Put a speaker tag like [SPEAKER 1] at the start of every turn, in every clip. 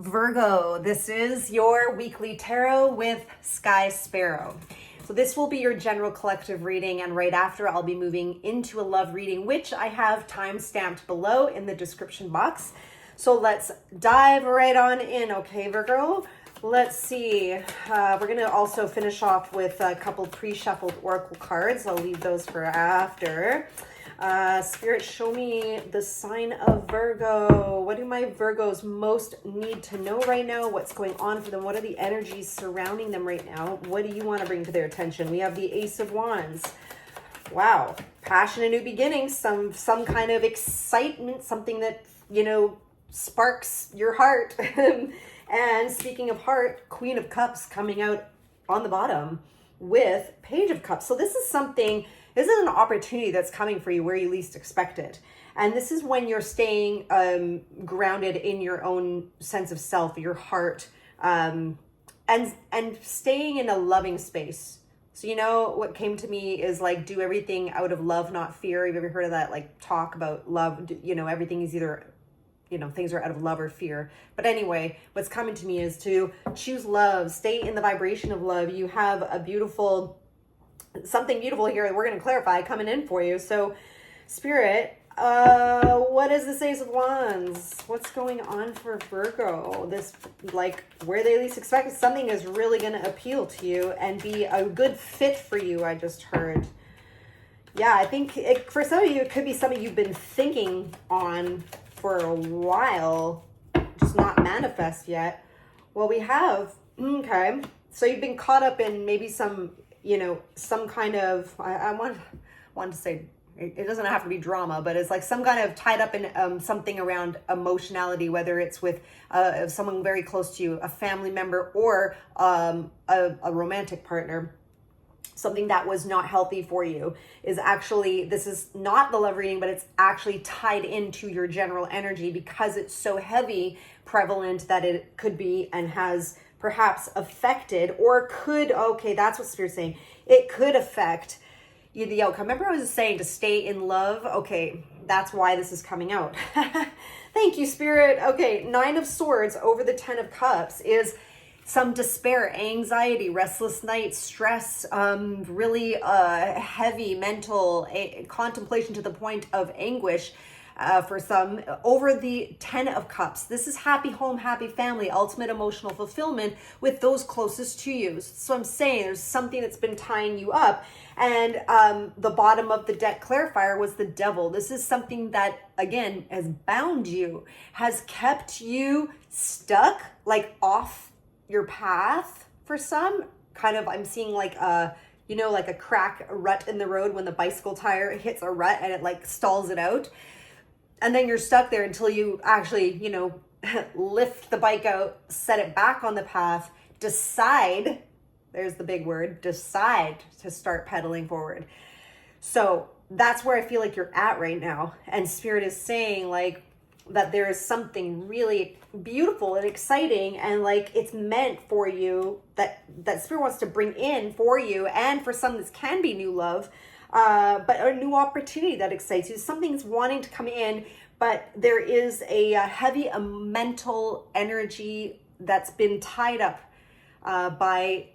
[SPEAKER 1] Virgo, this is your weekly tarot with Sky Sparrow. So this will be your general collective reading, and right after I'll be moving into a love reading, which I have time stamped below in the description box. So let's dive right on in, okay, Virgo? Let's see. We're going to also finish off with a couple pre-shuffled oracle cards. I'll leave those for after. Spirit, show me the sign of Virgo. What do my Virgos most need to know right now? What's going on for them? What are the energies surrounding them right now? What do you want to bring to their attention? We have the Ace of Wands. Wow. Passion and new beginnings. Some kind of excitement. Something that, sparks your heart. And speaking of heart, Queen of Cups coming out on the bottom with Page of Cups. So this is an opportunity that's coming for you where you least expect it. And this is when you're staying grounded in your own sense of self, your heart, and staying in a loving space. So what came to me is like, do everything out of love, not fear. You've ever heard of that, like, talk about love? Everything is either, things are out of love or fear. But anyway, what's coming to me is to choose love, stay in the vibration of love. You have something beautiful here we're going to clarify coming in for you. So Spirit, what is this Ace of Wands? What's going on for Virgo? This, like, where they least expect it, something is really going to appeal to you and be a good fit for you, I just heard. Yeah, I think for some of you, it could be something you've been thinking on for a while, just not manifest yet. Well, we have, okay, so you've been caught up in maybe some kind of, I want to say, it doesn't have to be drama, but it's like some kind of tied up in something around emotionality, whether it's with someone very close to you, a family member, or a romantic partner. Something that was not healthy for you is actually, this is not the love reading, but it's actually tied into your general energy because it's so heavy, prevalent, that it could be and has perhaps affected, or could, okay, that's what Spirit's saying. It could affect the outcome. Remember I was saying to stay in love? Okay, that's why this is coming out. Thank you, Spirit. Okay, 9 of Swords over the 10 of Cups is some despair, anxiety, restless nights, stress, really heavy mental contemplation to the point of anguish for some over the 10 of Cups. This is happy home, happy family, ultimate emotional fulfillment with those closest to you. So I'm saying there's something that's been tying you up. And the bottom of the deck clarifier was the Devil. This is something that, again, has bound you, has kept you stuck, like off your path for some. Kind of, I'm seeing like like a crack, a rut in the road when the bicycle tire hits a rut and it like stalls it out. And then you're stuck there until you actually, lift the bike out, set it back on the path, decide, there's the big word, decide to start pedaling forward. So that's where I feel like you're at right now. And Spirit is saying like that there is something really beautiful and exciting and like it's meant for you that Spirit wants to bring in for you, and for some this can be new love. But a new opportunity that excites you. Something's wanting to come in, but there is a heavy mental energy that's been tied up by,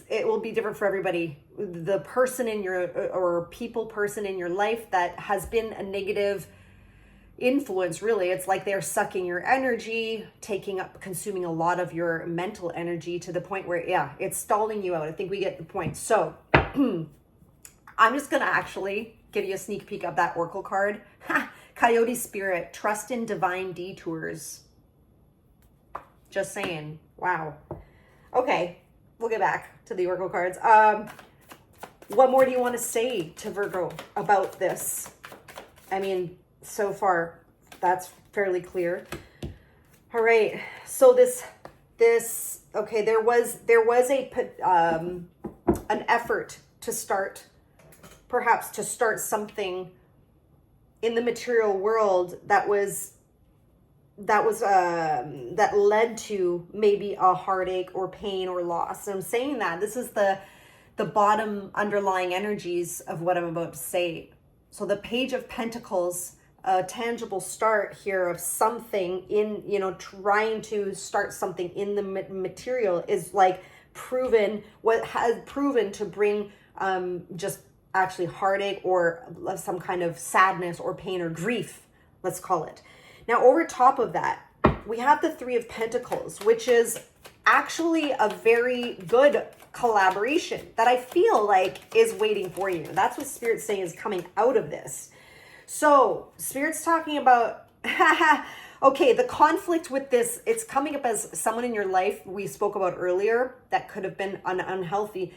[SPEAKER 1] it will be different for everybody. The person in your, or person in your life that has been a negative influence, really. It's like they're sucking your energy, consuming a lot of your mental energy to the point where, yeah, it's stalling you out. I think we get the point. So, I'm just going to actually give you a sneak peek of that oracle card. Coyote Spirit, trust in divine detours. Just saying. Wow. Okay, we'll get back to the oracle cards. What more do you want to say to Virgo about this? I mean, so far, that's fairly clear. All right, so this, okay, there was an effort to start something in the material world that led to maybe a heartache or pain or loss. And I'm saying that this is the bottom underlying energies of what I'm about to say. So the Page of Pentacles a tangible start here of something in, you know, trying to start something in the material is like proven, what has proven to bring just actually heartache or some kind of sadness or pain or grief, let's call it. Now, over top of that, we have the Three of Pentacles, which is actually a very good collaboration that I feel like is waiting for you. That's what Spirit's saying is coming out of this. So Spirit's talking about, okay, the conflict with this, it's coming up as someone in your life we spoke about earlier that could have been unhealthy.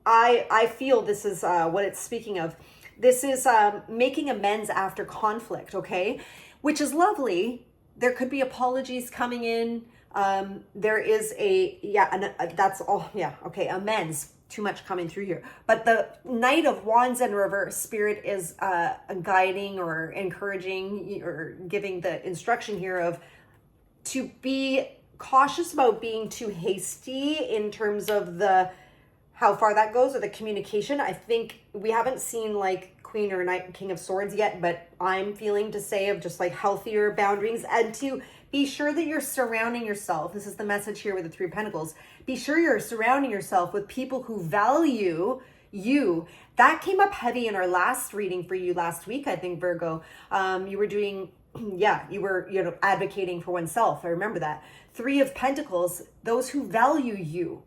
[SPEAKER 1] I feel this is what it's speaking of. This is making amends after conflict, okay? Which is lovely. There could be apologies coming in. There is that's all. Yeah. Okay. Amends. Too much coming through here. But the Knight of Wands in reverse, Spirit is guiding or encouraging or giving the instruction here of to be cautious about being too hasty in terms of how far that goes or the communication. I think we haven't seen like Queen or Knight, King of Swords yet, but I'm feeling to say of just like healthier boundaries and to be sure that you're surrounding yourself. This is the message here with the Three of Pentacles. Be sure you're surrounding yourself with people who value you. That came up heavy in our last reading for you last week, I think, Virgo. You were doing, you were, advocating for oneself. I remember that. Three of Pentacles, those who value you.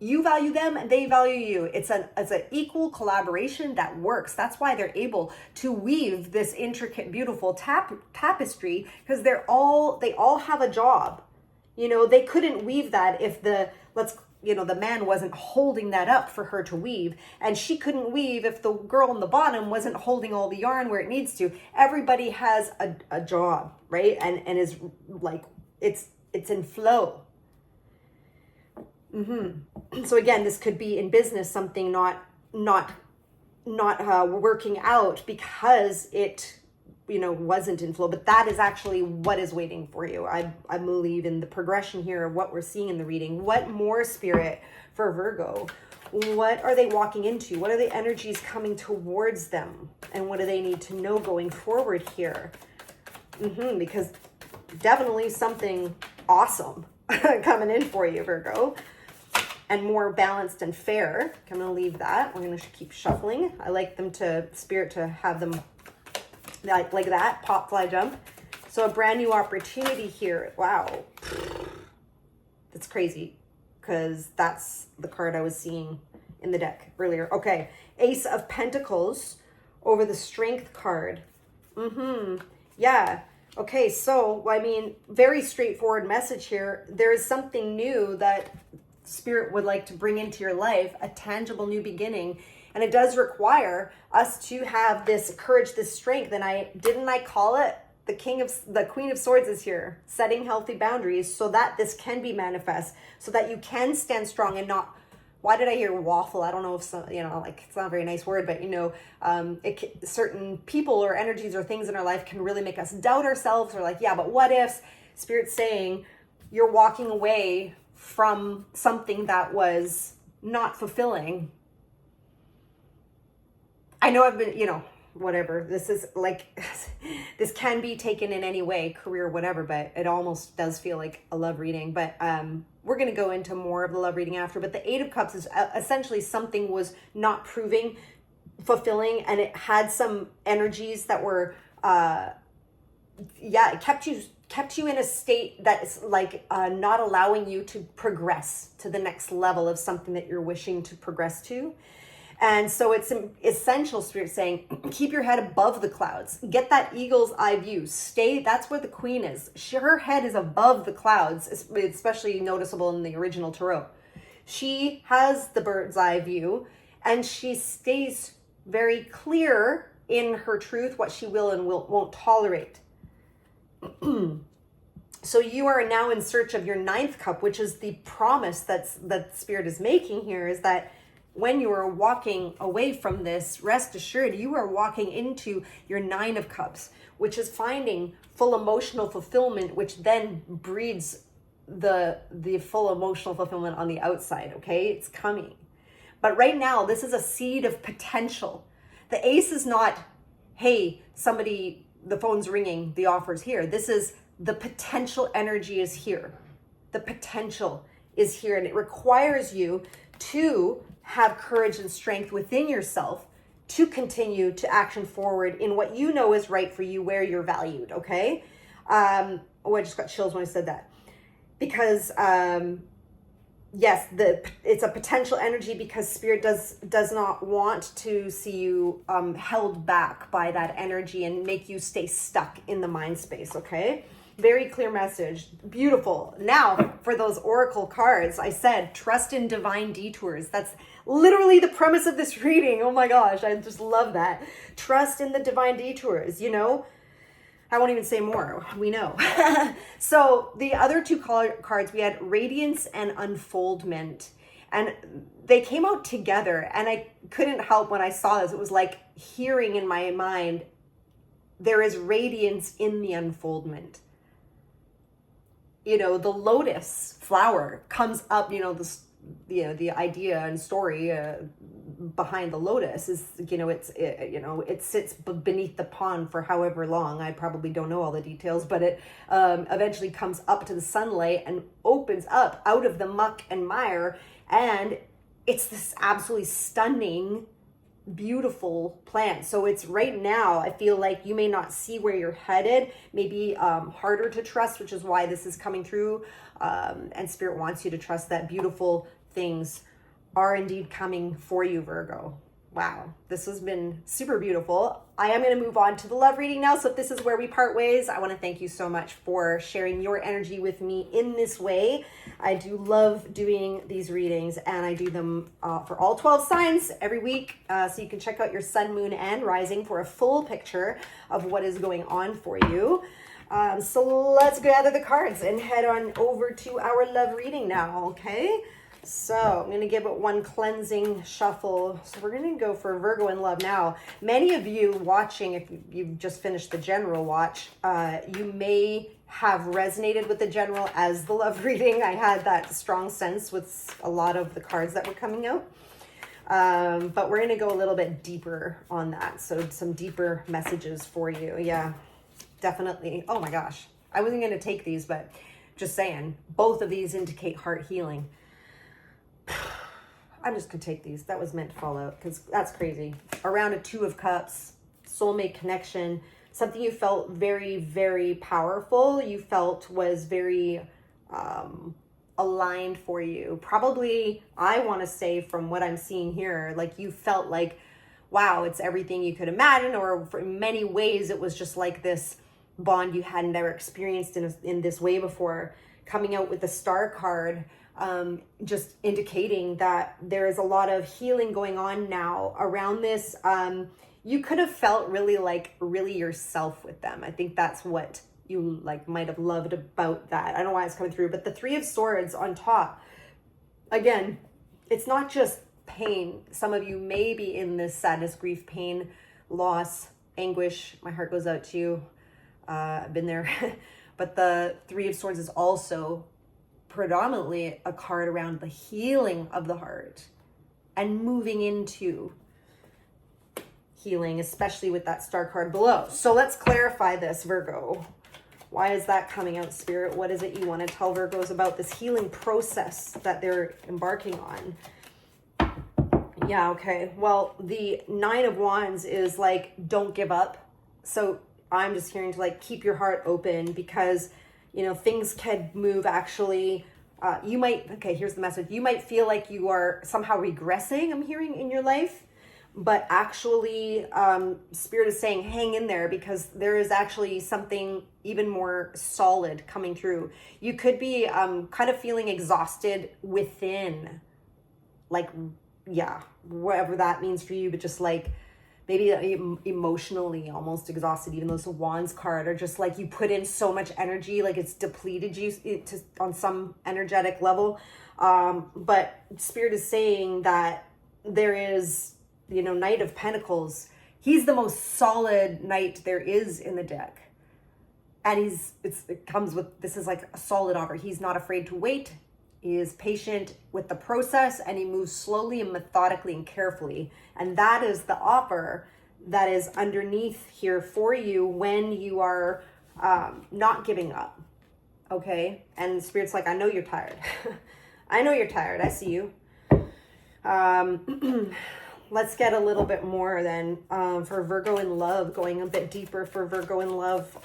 [SPEAKER 1] You value them and they value you. It's an equal collaboration that works. That's why they're able to weave this intricate, beautiful tapestry, because they all have a job. They couldn't weave that if the man wasn't holding that up for her to weave, and she couldn't weave if the girl on the bottom wasn't holding all the yarn where it needs to. Everybody has a job, right? And is like, it's in flow. So again, this could be in business, something not working out because it, wasn't in flow, but that is actually what is waiting for you. I believe in the progression here of what we're seeing in the reading. What more, Spirit, for Virgo? What are they walking into? What are the energies coming towards them? And what do they need to know going forward here? Because definitely something awesome coming in for you, Virgo. And more balanced and fair. I'm going to leave that. We're going to keep shuffling. I like them Spirit to have them like that. Pop, fly, jump. So a brand new opportunity here. Wow. That's crazy because that's the card I was seeing in the deck earlier. Okay. Ace of Pentacles over the Strength card. Yeah. Okay. So, very straightforward message here. There is something new that Spirit would like to bring into your life, a tangible new beginning, and it does require us to have this courage, this strength. And I call it the Queen of Swords is here, setting healthy boundaries so that this can be manifest, so that you can stand strong and not. Why did I hear waffle? I don't know if it's not a very nice word, but certain people or energies or things in our life can really make us doubt ourselves, or but what if? Spirit's saying you're walking away from something that was not fulfilling. I know I've been, whatever. This is this can be taken in any way, career, whatever, but it almost does feel like a love reading. But we're going to go into more of the love reading after. But the Eight of Cups is essentially something was not proving fulfilling, and it had some energies that were, it kept you in a state that is not allowing you to progress to the next level of something that you're wishing to progress to. And so it's essential, Spirit saying, keep your head above the clouds. Get that eagle's eye view. That's where the Queen is. Her head is above the clouds, especially noticeable in the original tarot. She has the bird's eye view, and she stays very clear in her truth, what she will and won't tolerate. So you are now in search of your ninth cup, which is the promise that Spirit is making here, is that when you are walking away from this, rest assured, you are walking into your Nine of Cups, which is finding full emotional fulfillment, which then breeds the full emotional fulfillment on the outside, okay? It's coming. But right now, this is a seed of potential. The Ace is not, hey, somebody the phone's ringing, the offer's here. This is the potential energy is here. The potential is here, and it requires you to have courage and strength within yourself to continue to action forward in what you know is right for you, where you're valued, okay? I just got chills when I said that. Because, yes, it's a potential energy because Spirit does not want to see you held back by that energy and make you stay stuck in the mind space, okay? Very clear message. Beautiful. Now, for those oracle cards, I said, trust in divine detours. That's literally the premise of this reading. Oh my gosh, I just love that. Trust in the divine detours, you know? I won't even say more. We know. So the other two cards, we had Radiance and Unfoldment. And they came out together. And I couldn't help when I saw this. It was like hearing in my mind, there is radiance in the unfoldment. You know, the lotus flower comes up, the idea and story behind the lotus is, it sits beneath the pond for however long. I probably don't know all the details, but it eventually comes up to the sunlight and opens up out of the muck and mire. And it's this absolutely stunning, beautiful plant. So it's right now, I feel like you may not see where you're headed, maybe harder to trust, which is why this is coming through. And Spirit wants you to trust that beautiful things are indeed coming for you, Virgo. Wow, this has been super beautiful. I am going to move on to the love reading now. So if this is where we part ways, I want to thank you so much for sharing your energy with me in this way. I do love doing these readings, and I do them for all 12 signs every week. So you can check out your sun, moon, and rising for a full picture of what is going on for you. So let's gather the cards and head on over to our love reading now, okay? So I'm going to give it one cleansing shuffle. So we're going to go for Virgo in love now. Many of you watching, if you've just finished the general watch, you may have resonated with the general as the love reading. I had that strong sense with a lot of the cards that were coming out. But we're going to go a little bit deeper on that. So some deeper messages for you. Yeah, definitely. Oh my gosh. I wasn't going to take these, but just saying, both of these indicate heart healing. I'm just gonna take these. That was meant to fall out because that's crazy. Around a 2 of Cups, soulmate connection, something you felt very, very powerful. You felt was very aligned for you. Probably, I want to say from what I'm seeing here, like you felt like, wow, it's everything you could imagine, or for many ways it was just like this bond you had never experienced in this way before. Coming out with the Star card, just indicating that there is a lot of healing going on now around this. You could have felt really yourself with them. I think that's what you might have loved about that. I don't know why it's coming through, but the 3 of Swords on top, again, it's not just pain. Some of you may be in this sadness, grief, pain, loss, anguish. My heart goes out to you. I've been there. But the 3 of Swords is also predominantly a card around the healing of the heart and moving into healing, especially with that Star card below. So let's clarify this, Virgo. Why is that coming out, Spirit? What is it you want to tell Virgos about this healing process that they're embarking on? Yeah, okay. Well, the 9 of Wands is don't give up. So I'm just hearing to keep your heart open because things can move actually. You might, here's the message. You might feel like you are somehow regressing, I'm hearing, in your life. But actually, Spirit is saying, hang in there because there is actually something even more solid coming through. You could be kind of feeling exhausted within, whatever that means for you, but just maybe emotionally almost exhausted, even though it's a Wands card, or just you put in so much energy, it's depleted you on some energetic level. But Spirit is saying that there is, Knight of Pentacles. He's the most solid knight there is in the deck. And it comes with, this is a solid offer. He's not afraid to wait. He is patient with the process, and he moves slowly and methodically and carefully. And that is the offer that is underneath here for you when you are not giving up. Okay? And Spirit's like, I know you're tired. I know you're tired. I see you. Let's get a little bit more then for Virgo in love, going a bit deeper for Virgo in love.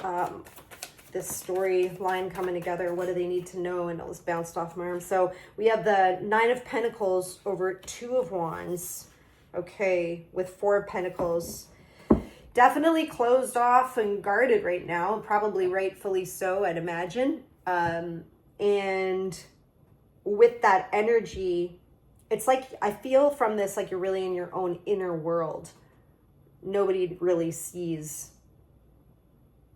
[SPEAKER 1] This storyline coming together. What do they need to know? And it was bounced off my arm. So we have the 9 of Pentacles over 2 of Wands. Okay, with 4 of Pentacles. Definitely closed off and guarded right now. Probably rightfully so, I'd imagine. And with that energy, it's like, I feel from this like you're really in your own inner world. Nobody really sees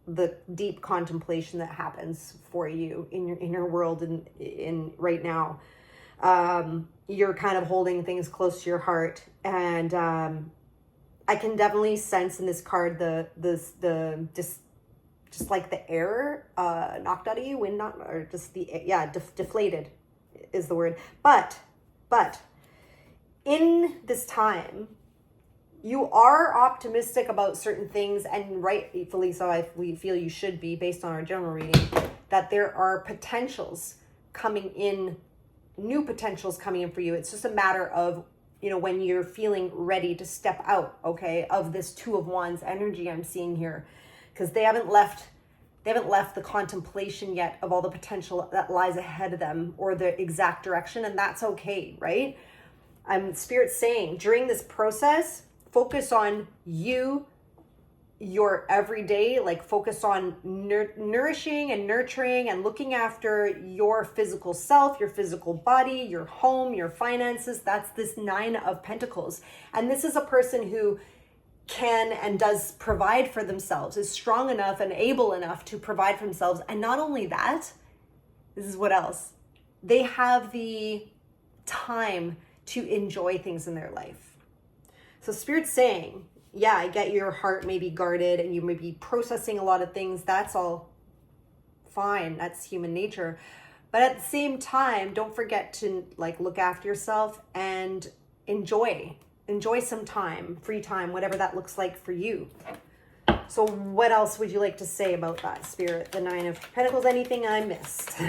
[SPEAKER 1] the deep contemplation that happens for you in your inner world in right now. You're kind of holding things close to your heart, and I can definitely sense in this card just like the air knocked out of you, wind knocked, or just deflated is the word. But in this time, you are optimistic about certain things, and rightfully so. We feel you should be, based on our general reading, that there are potentials coming in, new potentials coming in for you. It's just a matter of, when you're feeling ready to step out, okay, of this 2 of Wands energy I'm seeing here, because they haven't left the contemplation yet of all the potential that lies ahead of them, or the exact direction, and that's okay, right? Spirit's saying during this process, focus on you, your everyday, like focus on nourishing and nurturing and looking after your physical self, your physical body, your home, your finances. That's this 9 of Pentacles. And this is a person who can and does provide for themselves, is strong enough and able enough to provide for themselves. And not only that, this is what else, they have the time to enjoy things in their life. So Spirit's saying, yeah, I get your heart may be guarded and you may be processing a lot of things. That's all fine. That's human nature. But at the same time, don't forget to look after yourself and enjoy some time, free time, whatever that looks like for you. So what else would you like to say about that, Spirit? The 9 of Pentacles, anything I missed?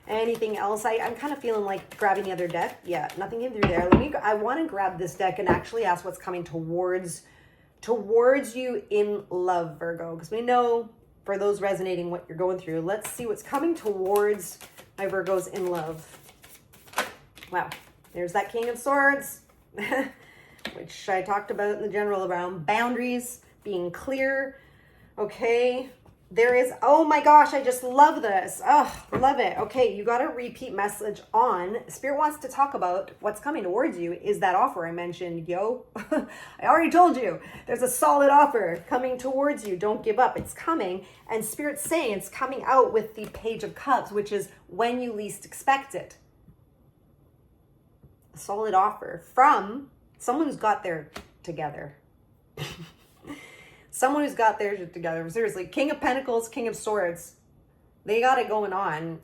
[SPEAKER 1] Anything else? I'm kind of feeling like grabbing the other deck. Yeah, nothing came through there. I want to grab this deck and actually ask what's coming towards you in love, Virgo. Because we know, for those resonating what you're going through, let's see what's coming towards my Virgos in love. Wow, there's that King of Swords, which I talked about in the general, around boundaries, being clear. Okay. There is, oh my gosh, I just love this. Oh, love it. Okay, you got a repeat message on. Spirit wants to talk about what's coming towards you is that offer I mentioned. Yo, I already told you. There's a solid offer coming towards you. Don't give up. It's coming. And Spirit's saying it's coming out with the Page of Cups, which is when you least expect it. A solid offer from someone who's got their together. Someone who's got theirs together. Seriously, King of Pentacles, King of Swords. They got it going on.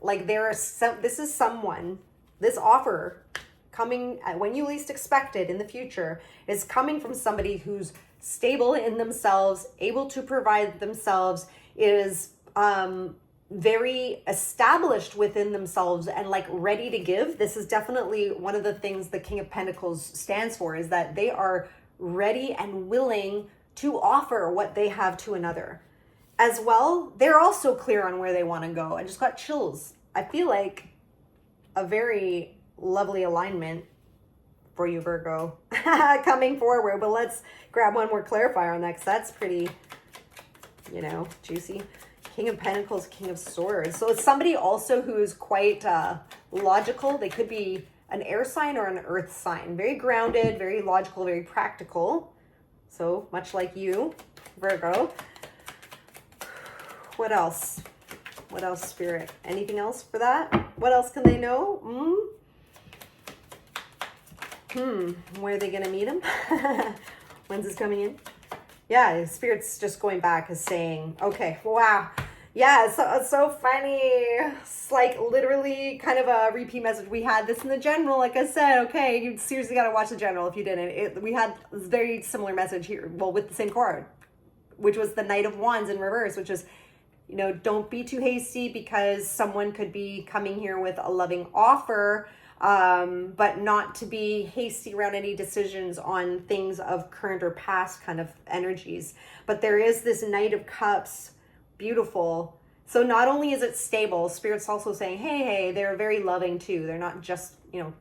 [SPEAKER 1] This offer coming when you least expect it in the future is coming from somebody who's stable in themselves, able to provide themselves, is very established within themselves and ready to give. This is definitely one of the things the King of Pentacles stands for, is that they are ready and willing to offer what they have to another. As well, they're also clear on where they want to go. I just got chills. I feel like a very lovely alignment for you, Virgo, coming forward. But let's grab one more clarifier on that, because that's pretty, juicy. King of Pentacles, King of Swords. So it's somebody also who is quite logical. They could be an air sign or an earth sign. Very grounded, very logical, very practical. So much like you, Virgo. What else? What else, Spirit? Anything else for that? What else can they know? Where are they going to meet him? When's this coming in? Yeah, Spirit's just going back, is saying, okay, wow. Yeah, so funny. It's like literally kind of a repeat message. We had this in the general, like I said. Okay, you seriously got to watch the general if you didn't. We had this very similar message here, well, with the same card, which was the Knight of Wands in reverse, which is, don't be too hasty because someone could be coming here with a loving offer, but not to be hasty around any decisions on things of current or past kind of energies. But there is this Knight of Cups. Beautiful. So not only is it stable, Spirit's also saying, hey, they're very loving too. They're not just,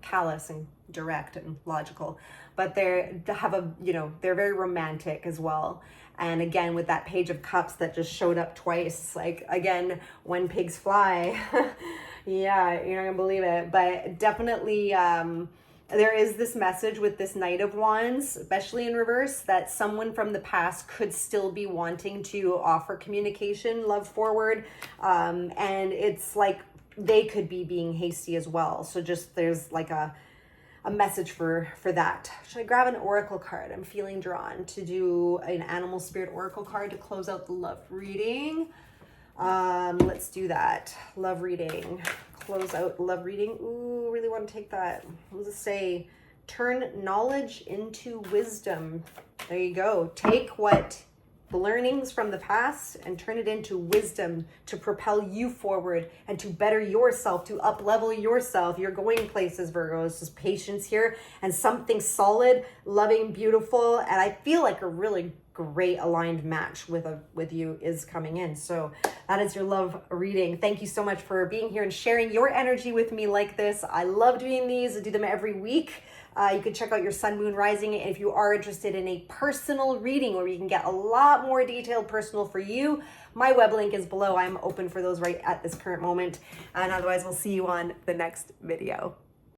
[SPEAKER 1] callous and direct and logical, but they're very romantic as well. And again, with that Page of Cups that just showed up twice, like, again, when pigs fly. Yeah, you're not gonna believe it, but definitely, there is this message with this Knight of Wands, especially in reverse, that someone from the past could still be wanting to offer communication, love forward. And it's like they could be being hasty as well. So just there's like a message for that. Should I grab an oracle card? I'm feeling drawn to do an animal spirit oracle card to close out the love reading. Let's do that. Love reading. Close out love reading. Ooh, really want to take that. Let's just say, turn knowledge into wisdom. There you go. Take the learnings from the past and turn it into wisdom to propel you forward and to better yourself, to up-level yourself. You're going places, Virgo. It's just patience here and something solid, loving, beautiful, and I feel like a really great aligned match with you is coming in. So that is your love reading. Thank you so much for being here and sharing your energy with me like this. I love doing these. I do them every week. You can check out your sun, moon, rising if you are interested in a personal reading where you can get a lot more detailed personal for you. My web link is below. I'm open for those right at this current moment. And otherwise, we'll see you on the next video.